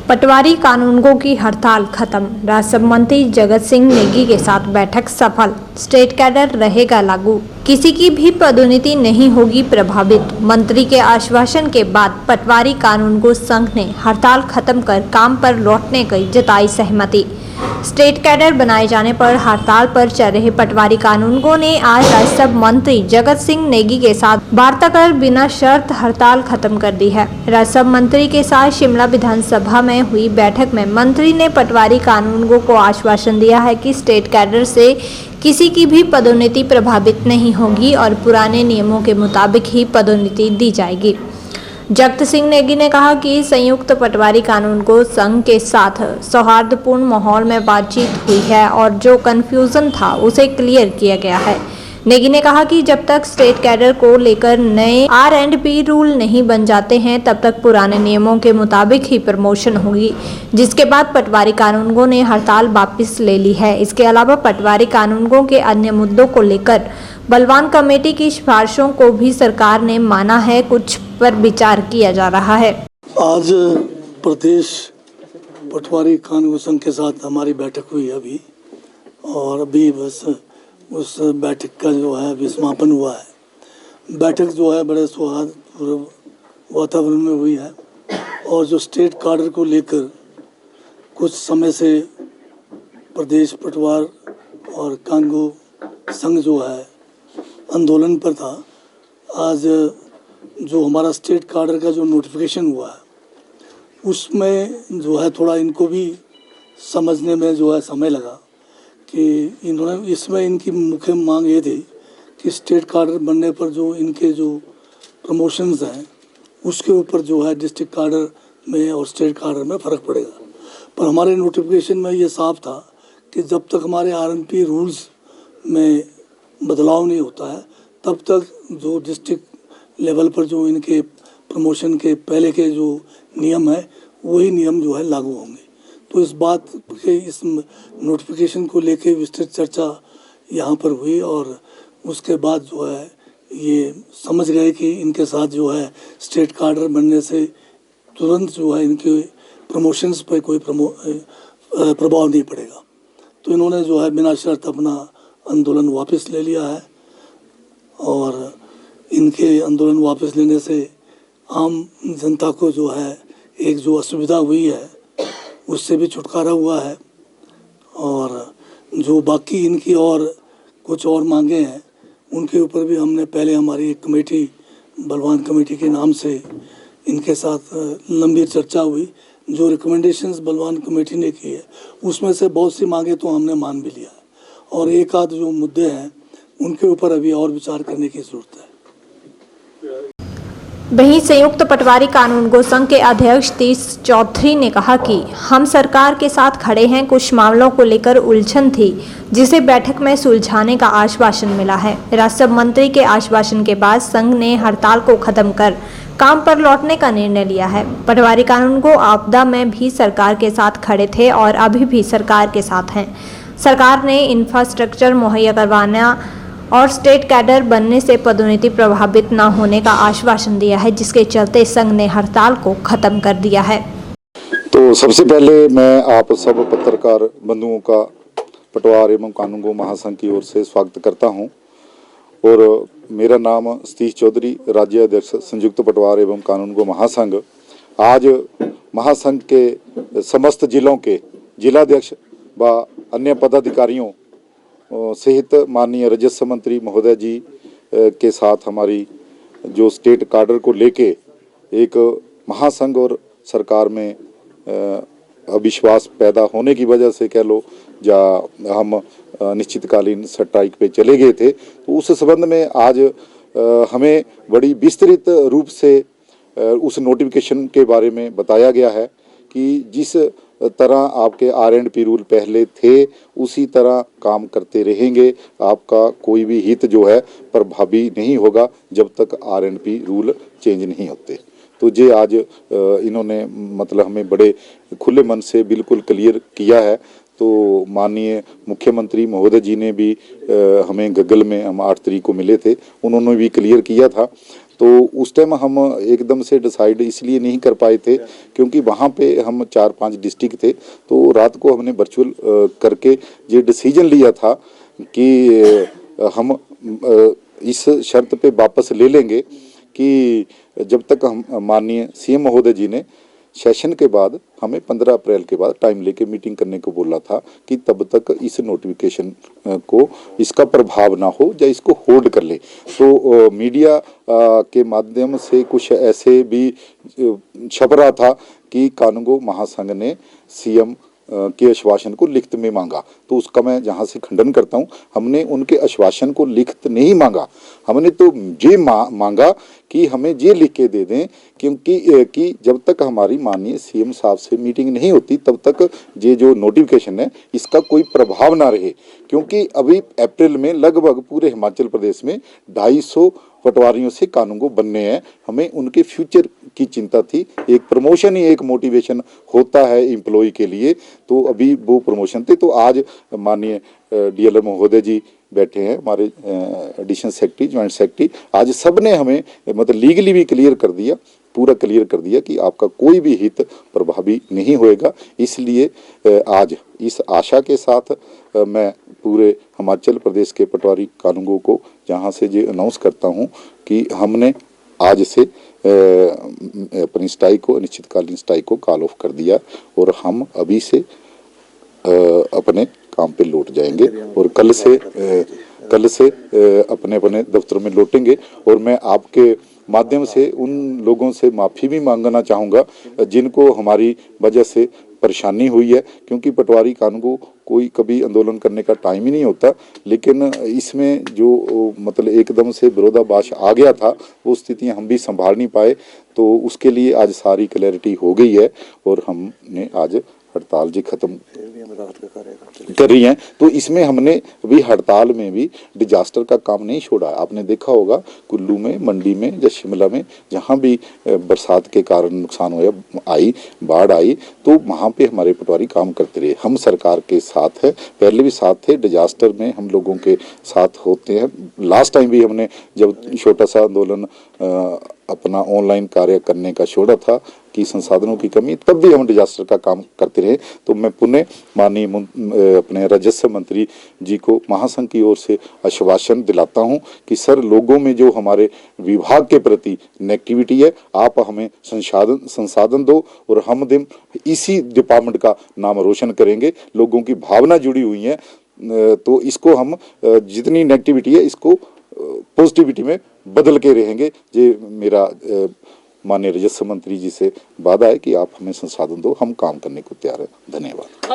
पटवारी कानूनगो की हड़ताल खत्म। राजस्व मंत्री जगत सिंह नेगी के साथ बैठक सफल। स्टेट कैडर रहेगा लागू, किसी की भी पदोन्नति नहीं होगी प्रभावित। मंत्री के आश्वासन के बाद पटवारी कानूनगो संघ ने हड़ताल खत्म कर काम पर लौटने की जताई सहमति। स्टेट कैडर बनाए जाने पर हड़ताल पर चल रहे पटवारी कानूनगो ने आज राजस्व मंत्री जगत सिंह नेगी के साथ वार्ता कर बिना शर्त हड़ताल खत्म कर दी है। राजस्व मंत्री के साथ शिमला विधानसभा में हुई बैठक में मंत्री ने पटवारी कानूनगो को आश्वासन दिया है कि स्टेट कैडर से किसी की भी पदोन्नति प्रभावित नहीं होगी और पुराने नियमों के मुताबिक ही पदोन्नति दी जाएगी। जगत सिंह नेगी ने कहा कि संयुक्त पटवारी कानूनगो संघ के साथ सौहार्दपूर्ण माहौल में बातचीत हुई है और जो कन्फ्यूजन था उसे क्लियर किया गया है। नेगी ने कहा कि जब तक स्टेट कैडर को लेकर नए R&P रूल नहीं बन जाते हैं तब तक पुराने नियमों के मुताबिक ही प्रमोशन होगी, जिसके बाद पटवारी कानूनगो ने हड़ताल वापस ले ली है। इसके अलावा पटवारी कानूनगो के अन्य मुद्दों को लेकर बलवान कमेटी की सिफारिशों को भी सरकार ने माना है, कुछ पर विचार किया जा रहा है। आज प्रदेश पटवारी कानूनगो संघ के साथ हमारी बैठक हुई अभी, और अभी बस उस बैठक का जो है अभी समापन हुआ है। बैठक जो है बड़े सौहार्दपूर्ण वातावरण में हुई है, और जो स्टेट कार्डर को लेकर कुछ समय से प्रदेश पटवार और कानूनगो संघ जो है आंदोलन पर था। आज जो हमारा स्टेट कार्डर का जो नोटिफिकेशन हुआ है उसमें जो है थोड़ा इनको भी समझने में जो है समय लगा कि इन्होंने इसमें इनकी मुख्य मांग ये थी कि स्टेट कार्डर बनने पर जो इनके जो प्रमोशंस हैं उसके ऊपर जो है डिस्ट्रिक्ट कार्डर में और स्टेट कार्डर में फ़र्क पड़ेगा। पर हमारे नोटिफिकेशन में ये साफ था कि जब तक हमारे R&P रूल्स में बदलाव नहीं होता है तब तक जो डिस्ट्रिक्ट लेवल पर जो इनके प्रमोशन के पहले के जो नियम है वही नियम जो है लागू होंगे। तो इस बात के इस नोटिफिकेशन को लेके विस्तृत चर्चा यहाँ पर हुई, और उसके बाद जो है ये समझ गए कि इनके साथ जो है स्टेट कार्डर बनने से तुरंत जो है इनके प्रमोशंस पर कोई प्रभाव नहीं पड़ेगा। तो इन्होंने जो है बिना शर्त अपना आंदोलन वापस ले लिया है, और इनके आंदोलन वापस लेने से आम जनता को जो है एक जो असुविधा हुई है उससे भी छुटकारा हुआ है, और जो बाकी इनकी और कुछ और मांगे हैं उनके ऊपर भी हमने पहले हमारी एक कमेटी बलवान कमेटी के नाम से इनके साथ लंबी चर्चा हुई। जो रिकमेंडेशंस बलवान कमेटी ने की है उसमें से बहुत सी मांगे तो हमने मान भी लिया है, और एक आध जो मुद्दे हैं उनके ऊपर अभी और विचार करने की जरूरत है। वहीं संयुक्त पटवारी कानूनगो संघ के अध्यक्ष तीस चौधरी ने कहा कि हम सरकार के साथ खड़े हैं। कुछ मामलों को लेकर उलझन थी जिसे बैठक में सुलझाने का आश्वासन मिला है। राजस्व मंत्री के आश्वासन के बाद संघ ने हड़ताल को खत्म कर काम पर लौटने का निर्णय लिया है। पटवारी कानूनगो आपदा में भी सरकार के साथ खड़े थे और अभी भी सरकार के साथ हैं। सरकार ने इंफ्रास्ट्रक्चर मुहैया करवाना और स्टेट कैडर बनने से पदोन्नति प्रभावित न होने का आश्वासन दिया है, जिसके चलते संघ ने हड़ताल को खत्म कर दिया है। तो सबसे पहले मैं आप सब पत्रकार बंधुओं का पटवार एवं कानूनगो महासंघ की ओर से स्वागत करता हूं, और मेरा नाम सतीश चौधरी, राज्य अध्यक्ष संयुक्त पटवार एवं कानूनगो महासंघ। आज महासंघ के समस्त जिलों के जिलाध्यक्ष व अन्य पदाधिकारियों सहित माननीय राजस्व मंत्री महोदय जी के साथ हमारी जो स्टेट कार्डर को लेके एक महासंघ और सरकार में अविश्वास पैदा होने की वजह से कह लो या हम निश्चितकालीन स्ट्राइक पे चले गए थे, तो उस संबंध में आज हमें बड़ी विस्तृत रूप से उस नोटिफिकेशन के बारे में बताया गया है कि जिस तरह आपके R&P रूल पहले थे उसी तरह काम करते रहेंगे। आपका कोई भी हित जो है प्रभावी नहीं होगा जब तक R&P रूल चेंज नहीं होते। तो ये आज इन्होंने मतलब हमें बड़े खुले मन से बिल्कुल क्लियर किया है। तो माननीय मुख्यमंत्री महोदय जी ने भी हमें गगल में हम 8 तारीख को मिले थे, उन्होंने भी क्लियर किया था। तो तो उस टाइम हम एकदम से डिसाइड इसलिए नहीं कर पाए थे क्योंकि वहाँ पे हम 4-5 डिस्ट्रिक्ट थे, तो रात को हमने वर्चुअल करके ये डिसीजन लिया था कि हम इस शर्त पे वापस ले लेंगे कि जब तक हम माननीय सीएम महोदय जी ने सेशन के बाद हमें 15 अप्रैल के बाद टाइम लेके मीटिंग करने को बोला था कि तब तक इस नोटिफिकेशन को इसका प्रभाव ना हो या इसको होल्ड कर ले। तो मीडिया के माध्यम से कुछ ऐसे भी छप रहा था कि कानूनगो महासंघ ने सीएम के आश्वासन को लिखित में मांगा, तो उसका मैं जहां से खंडन करता हूं। हमने उनके आश्वासन को लिखित नहीं मांगा, हमने तो ये मांगा कि हमें ये लिख के दे दें क्योंकि कि जब तक हमारी माननीय सीएम साहब से मीटिंग नहीं होती तब तक ये जो नोटिफिकेशन है इसका कोई प्रभाव ना रहे। क्योंकि अभी अप्रैल में लगभग पूरे हिमाचल प्रदेश में 250 पटवारियों से कानूनगो बनने हैं, हमें उनके फ्यूचर की चिंता थी। एक प्रमोशन ही एक मोटिवेशन होता है एम्प्लॉय के लिए, तो अभी वो प्रमोशन थे। तो आज माननीय डीएलआर महोदय जी बैठे हैं, हमारे एडिशनल सेक्रेटरी, ज्वाइंट सेक्रेटरी, आज सब ने हमें मतलब लीगली भी क्लियर कर दिया, पूरा क्लियर कर दिया कि आपका कोई भी हित प्रभावी नहीं होएगा। इसलिए आज इस आशा के साथ मैं पूरे हिमाचल प्रदेश के पटवारी कानूनगो को जहां से ये अनाउंस करता हूं कि हमने आज से अपनी स्ट्राइक को, अनिश्चितकालीन स्ट्राइक को कॉल ऑफ कर दिया और हम अभी से अपने काम पे लौट जाएंगे और कल से अपने अपने दफ्तर में लौटेंगे। और मैं आपके माध्यम से उन लोगों से माफ़ी भी मांगना चाहूँगा जिनको हमारी वजह से परेशानी हुई है, क्योंकि पटवारी कानूनगो कोई कभी आंदोलन करने का टाइम ही नहीं होता, लेकिन इसमें जो मतलब एकदम से विरोधाभास आ गया था वो स्थितियां हम भी संभाल नहीं पाए। तो उसके लिए आज सारी क्लैरिटी हो गई है और हमने आज हड़ताल जी खत्म कर रही हैं। तो इसमें हमने अभी हड़ताल में भी डिजास्टर का काम नहीं छोड़ा। आपने देखा होगा कुल्लू में, मंडी में या शिमला में जहां भी बरसात के कारण नुकसान हुआ, बाढ़ आई, तो वहां पे हमारे पटवारी काम करते रहे। हम सरकार के साथ है, पहले भी साथ थे, डिजास्टर में हम लोगों के साथ होते हैं। लास्ट टाइम भी हमने जब छोटा सा आंदोलन अपना ऑनलाइन कार्य करने का छोड़ा था कि संसाधनों की कमी, तब भी हम डिजास्टर का काम करते रहे। तो मैं पुनः माननीय अपने राजस्व मंत्री जी को महासंघ की ओर से आश्वासन दिलाता हूं कि सर, लोगों में जो हमारे विभाग के प्रति नेगेटिविटी है, आप हमें संसाधन दो और हम दिन इसी डिपार्टमेंट का नाम रोशन करेंगे। लोगों की भावना जुड़ी हुई है, तो इसको हम जितनी नेगेटिविटी है इसको पॉजिटिविटी में बदल के रहेंगे। ये मेरा माननीय राजस्व मंत्री जी से वादा है कि आप हमें संसाधन दो, हम काम करने को तैयार हैं। धन्यवाद।